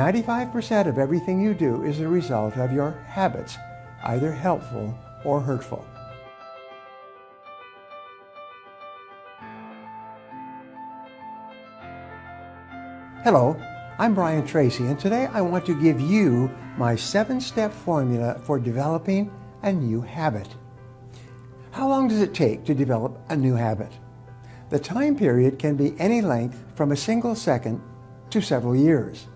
95% of everything you do is a result of your habits, either helpful or hurtful. Hello, I'm Brian Tracy, and today I want to give you my 7-step formula for developing a new habit. How long does it take to develop a new habit? The time period can be any length from a single second to several years.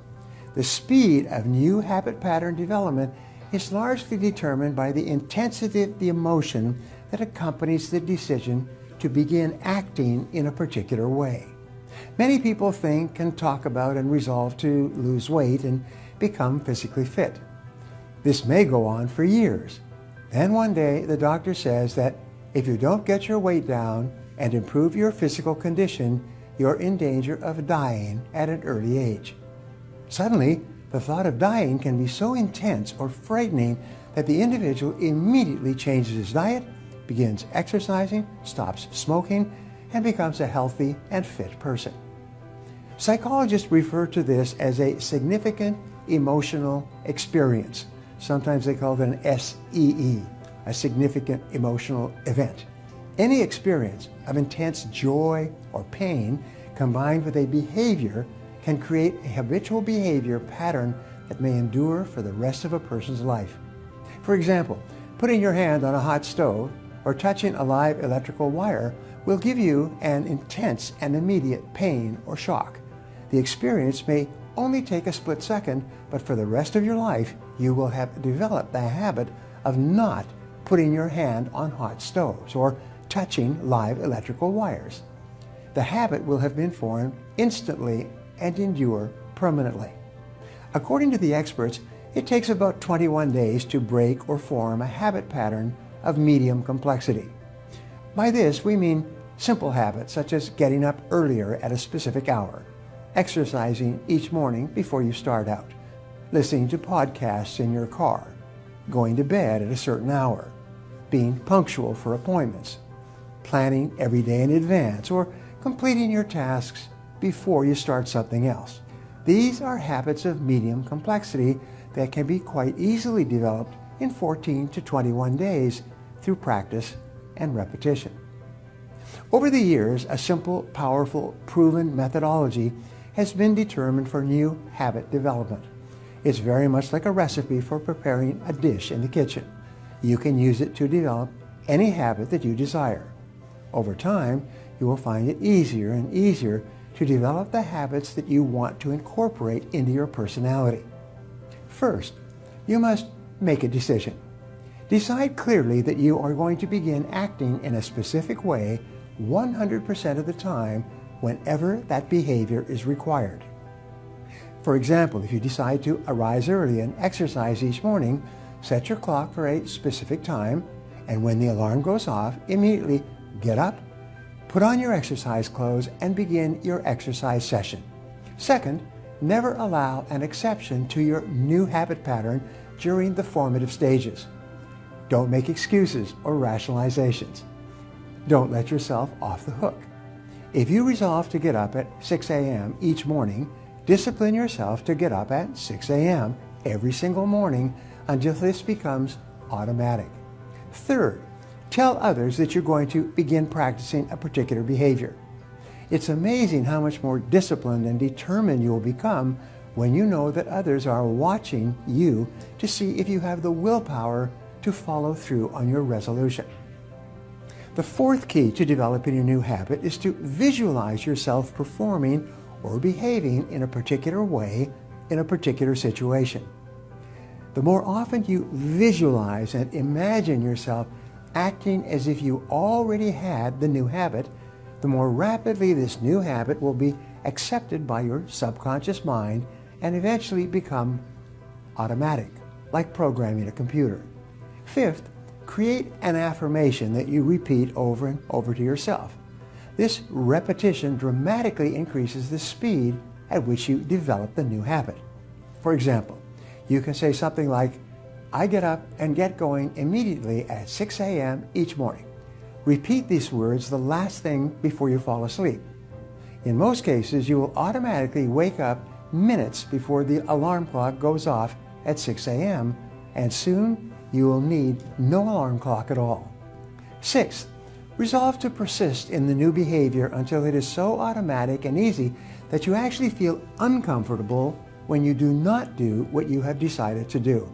The speed of new habit pattern development is largely determined by the intensity of the emotion that accompanies the decision to begin acting in a particular way. Many people think and talk about and resolve to lose weight and become physically fit. This may go on for years. Then one day the doctor says that if you don't get your weight down and improve your physical condition, you're in danger of dying at an early age. Suddenly, the thought of dying can be so intense or frightening that the individual immediately changes his diet, begins exercising, stops smoking, and becomes a healthy and fit person. Psychologists refer to this as a significant emotional experience. Sometimes they call it an SEE, a significant emotional event. Any experience of intense joy or pain combined with a behavior can create a habitual behavior pattern that may endure for the rest of a person's life. For example, putting your hand on a hot stove or touching a live electrical wire will give you an intense and immediate pain or shock. The experience may only take a split second, but for the rest of your life, you will have developed the habit of not putting your hand on hot stoves or touching live electrical wires. The habit will have been formed instantly and endure permanently. According to the experts, it takes about 21 days to break or form a habit pattern of medium complexity. By this, we mean simple habits such as getting up earlier at a specific hour, exercising each morning before you start out, listening to podcasts in your car, going to bed at a certain hour, being punctual for appointments, planning every day in advance, or completing your tasks before you start something else. These are habits of medium complexity that can be quite easily developed in 14 to 21 days through practice and repetition. Over the years, a simple, powerful, proven methodology has been determined for new habit development. It's very much like a recipe for preparing a dish in the kitchen. You can use it to develop any habit that you desire. Over time, you will find it easier and easier to develop the habits that you want to incorporate into your personality. First, you must make a decision. Decide clearly that you are going to begin acting in a specific way 100% of the time whenever that behavior is required. For example, if you decide to arise early and exercise each morning, set your clock for a specific time, and when the alarm goes off, immediately get up, put on your exercise clothes, and begin your exercise session. Second, never allow an exception to your new habit pattern during the formative stages. Don't make excuses or rationalizations. Don't let yourself off the hook. If you resolve to get up at 6 a.m. each morning, discipline yourself to get up at 6 a.m. every single morning until this becomes automatic. Third, tell others that you're going to begin practicing a particular behavior. It's amazing how much more disciplined and determined you will become when you know that others are watching you to see if you have the willpower to follow through on your resolution. The fourth key to developing a new habit is to visualize yourself performing or behaving in a particular way in a particular situation. The more often you visualize and imagine yourself acting as if you already had the new habit, the more rapidly this new habit will be accepted by your subconscious mind and eventually become automatic, like programming a computer. Fifth, create an affirmation that you repeat over and over to yourself. This repetition dramatically increases the speed at which you develop the new habit. For example, you can say something like, I get up and get going immediately at 6 a.m. each morning. Repeat these words the last thing before you fall asleep. In most cases, you will automatically wake up minutes before the alarm clock goes off at 6 a.m., and soon you will need no alarm clock at all. Sixth, resolve to persist in the new behavior until it is so automatic and easy that you actually feel uncomfortable when you do not do what you have decided to do.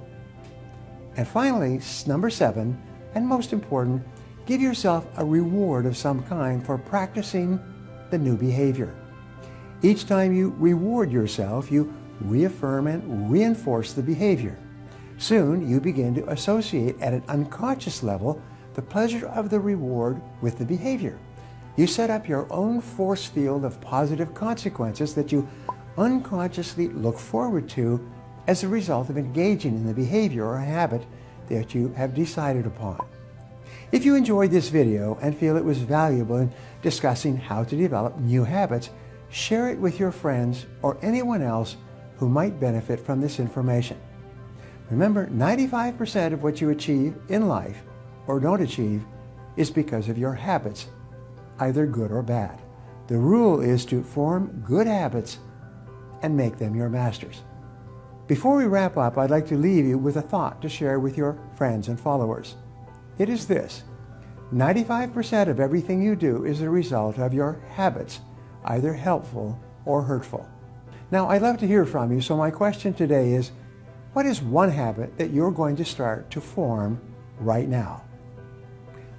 And finally, number 7, and most important, give yourself a reward of some kind for practicing the new behavior. Each time you reward yourself, you reaffirm and reinforce the behavior. Soon, you begin to associate at an unconscious level the pleasure of the reward with the behavior. You set up your own force field of positive consequences that you unconsciously look forward to as a result of engaging in the behavior or habit that you have decided upon. If you enjoyed this video and feel it was valuable in discussing how to develop new habits, share it with your friends or anyone else who might benefit from this information. Remember, 95% of what you achieve in life or don't achieve is because of your habits, either good or bad. The rule is to form good habits and make them your masters. Before we wrap up, I'd like to leave you with a thought to share with your friends and followers. It is this: 95% of everything you do is a result of your habits, either helpful or hurtful. Now, I'd love to hear from you, so my question today is, what is one habit that you're going to start to form right now?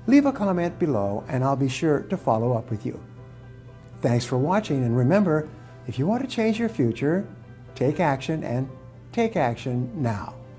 Leave a comment below and I'll be sure to follow up with you. Thanks for watching, and remember, if you want to change your future, take action, and take action now.